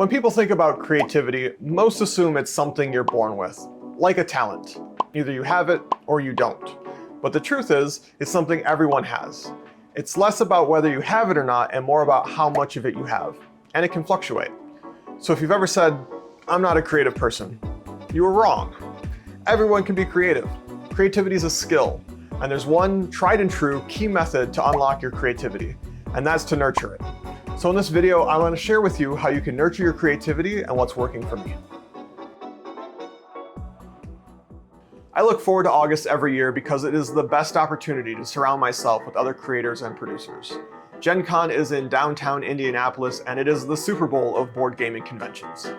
When people think about creativity, most assume it's something you're born with, like a talent. Either you have it or you don't. But the truth is, it's something everyone has. It's less about whether you have it or not and more about how much of it you have. And it can fluctuate. So if you've ever said, "I'm not a creative person," you were wrong. Everyone can be creative. Creativity is a skill, and there's one tried and true key method to unlock your creativity, and that's to nurture it. So in this video, I want to share with you how you can nurture your creativity and what's working for me. I look forward to August every year because it is the best opportunity to surround myself with other creators and producers. Gen Con is in downtown Indianapolis, and it is the Super Bowl of board gaming conventions.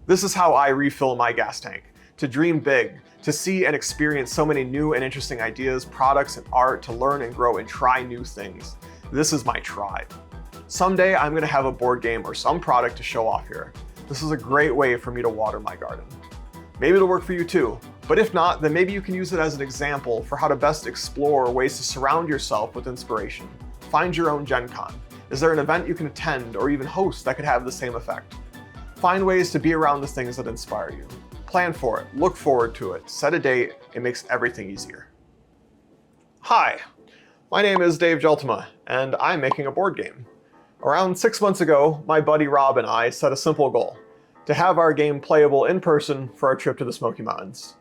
This is how I refill my gas tank, to dream big, to see and experience so many new and interesting ideas, products, and art, to learn and grow and try new things. This is my tribe. Someday I'm gonna have a board game or some product to show off here. This is a great way for me to water my garden. Maybe it'll work for you too, but if not, then maybe you can use it as an example for how to best explore ways to surround yourself with inspiration. Find your own Gen Con. Is there an event you can attend or even host that could have the same effect? Find ways to be around the things that inspire you. Plan for it, look forward to it, set a date. It makes everything easier. Hi, my name is Dave Jeltema, and I'm making a board game. Around 6 months ago, my buddy Rob and I set a simple goal: to have our game playable in person for our trip to the Smoky Mountains.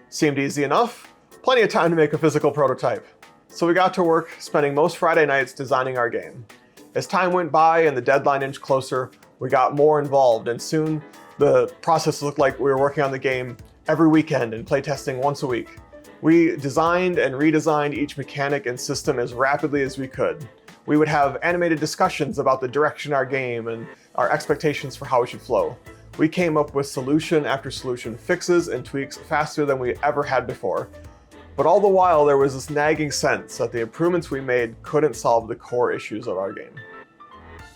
Seemed easy enough, plenty of time to make a physical prototype. So we got to work spending most Friday nights designing our game. As time went by and the deadline inched closer, we got more involved, and soon the process looked like we were working on the game every weekend and playtesting once a week. We designed and redesigned each mechanic and system as rapidly as we could. We would have animated discussions about the direction of our game and our expectations for how it should flow. We came up with solution after solution fixes and tweaks faster than we ever had before. But all the while, there was this nagging sense that the improvements we made couldn't solve the core issues of our game.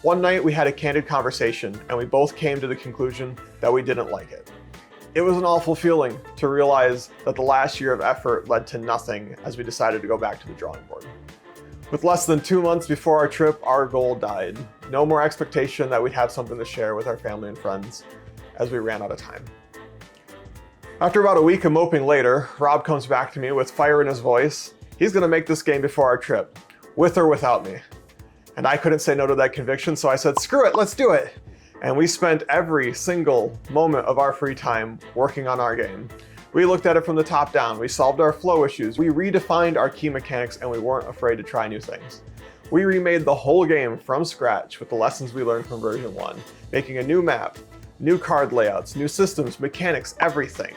One night we had a candid conversation, and we both came to the conclusion that we didn't like it. It was an awful feeling to realize that the last year of effort led to nothing as we decided to go back to the drawing board. With less than 2 months before our trip, our goal died. No more expectation that we'd have something to share with our family and friends, as we ran out of time. After about a week of moping later, Rob comes back to me with fire in his voice. He's gonna make this game before our trip, with or without me. And I couldn't say no to that conviction, so I said, "Screw it, let's do it." And we spent every single moment of our free time working on our game. We looked at it from the top down, we solved our flow issues, we redefined our key mechanics, and we weren't afraid to try new things. We remade the whole game from scratch with the lessons we learned from version 1, making a new map, new card layouts, new systems, mechanics, everything.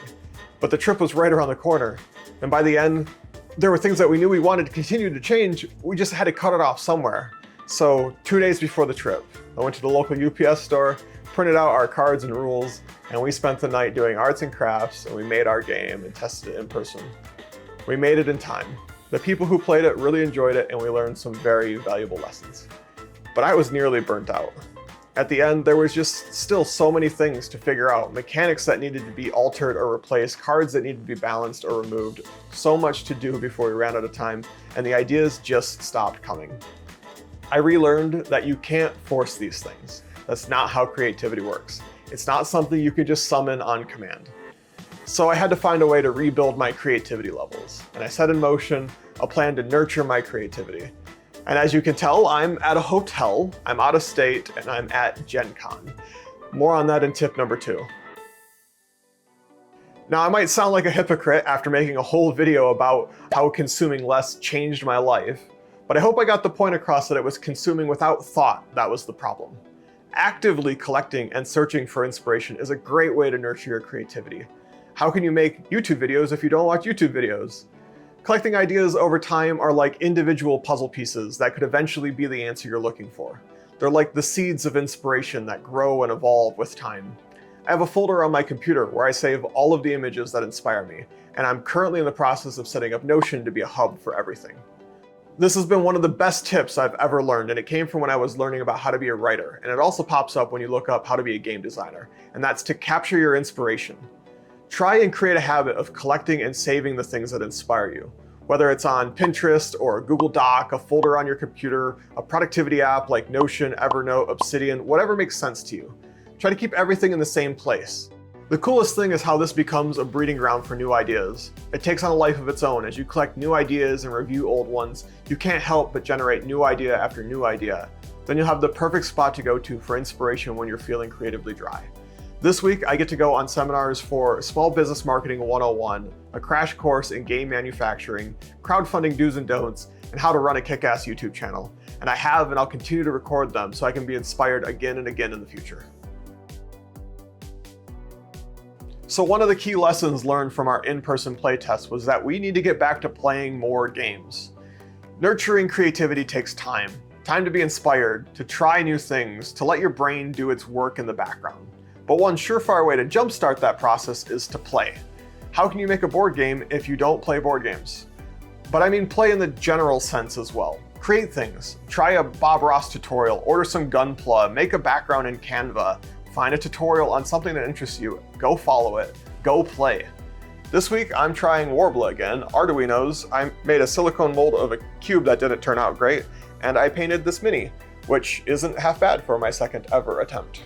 But the trip was right around the corner, and by the end, there were things that we knew we wanted to continue to change, we just had to cut it off somewhere. So 2 days before the trip, I went to the local UPS store, printed out our cards and rules, and we spent the night doing arts and crafts, and we made our game and tested it in person. We made it in time. The people who played it really enjoyed it, and we learned some very valuable lessons. But I was nearly burnt out. At the end, there was just still so many things to figure out, mechanics that needed to be altered or replaced, cards that needed to be balanced or removed, so much to do before we ran out of time, and the ideas just stopped coming. I relearned that you can't force these things. That's not how creativity works. It's not something you can just summon on command. So I had to find a way to rebuild my creativity levels, and I set in motion a plan to nurture my creativity. And as you can tell, I'm at a hotel, I'm out of state, and I'm at Gen Con. More on that in tip number 2. Now, I might sound like a hypocrite after making a whole video about how consuming less changed my life, but I hope I got the point across that it was consuming without thought that was the problem. Actively collecting and searching for inspiration is a great way to nurture your creativity. How can you make YouTube videos if you don't watch YouTube videos? Collecting ideas over time are like individual puzzle pieces that could eventually be the answer you're looking for. They're like the seeds of inspiration that grow and evolve with time. I have a folder on my computer where I save all of the images that inspire me, and I'm currently in the process of setting up Notion to be a hub for everything. This has been one of the best tips I've ever learned, and it came from when I was learning about how to be a writer, and it also pops up when you look up how to be a game designer, and that's to capture your inspiration. Try and create a habit of collecting and saving the things that inspire you. Whether it's on Pinterest or a Google Doc, a folder on your computer, a productivity app like Notion, Evernote, Obsidian, whatever makes sense to you. Try to keep everything in the same place. The coolest thing is how this becomes a breeding ground for new ideas. It takes on a life of its own. As you collect new ideas and review old ones, you can't help but generate new idea after new idea. Then you'll have the perfect spot to go to for inspiration when you're feeling creatively dry. This week, I get to go on seminars for Small Business Marketing 101, a crash course in game manufacturing, crowdfunding do's and don'ts, and how to run a kick-ass YouTube channel. And I have, and I'll continue to record them so I can be inspired again and again in the future. So one of the key lessons learned from our in-person playtest was that we need to get back to playing more games. Nurturing creativity takes time. Time to be inspired, to try new things, to let your brain do its work in the background. But one surefire way to jumpstart that process is to play. How can you make a board game if you don't play board games? But I mean play in the general sense as well. Create things. Try a Bob Ross tutorial, order some Gunpla, make a background in Canva, find a tutorial on something that interests you, go follow it, go play. This week I'm trying Warbla again, Arduinos. I made a silicone mold of a cube that didn't turn out great, and I painted this mini, which isn't half bad for my second ever attempt.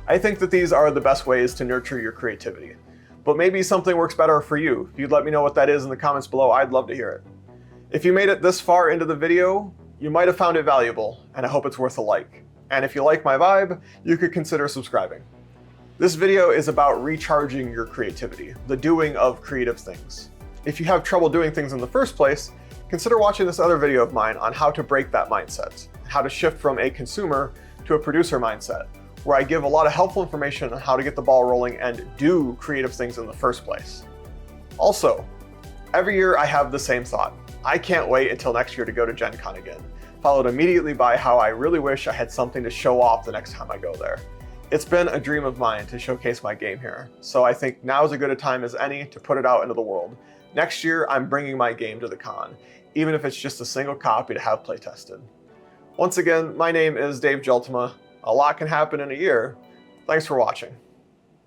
I think that these are the best ways to nurture your creativity. But maybe something works better for you. If you'd let me know what that is in the comments below, I'd love to hear it. If you made it this far into the video, you might have found it valuable, and I hope it's worth a like. And if you like my vibe, you could consider subscribing. This video is about recharging your creativity, the doing of creative things. If you have trouble doing things in the first place, consider watching this other video of mine on how to break that mindset, how to shift from a consumer to a producer mindset, where I give a lot of helpful information on how to get the ball rolling and do creative things in the first place. Also, every year I have the same thought. I can't wait until next year to go to Gen Con again, followed immediately by how I really wish I had something to show off the next time I go there. It's been a dream of mine to showcase my game here, so I think now is as good a time as any to put it out into the world. Next year, I'm bringing my game to the con, even if it's just a single copy to have playtested. Once again, my name is Dave Jeltema. A lot can happen in a year. Thanks for watching.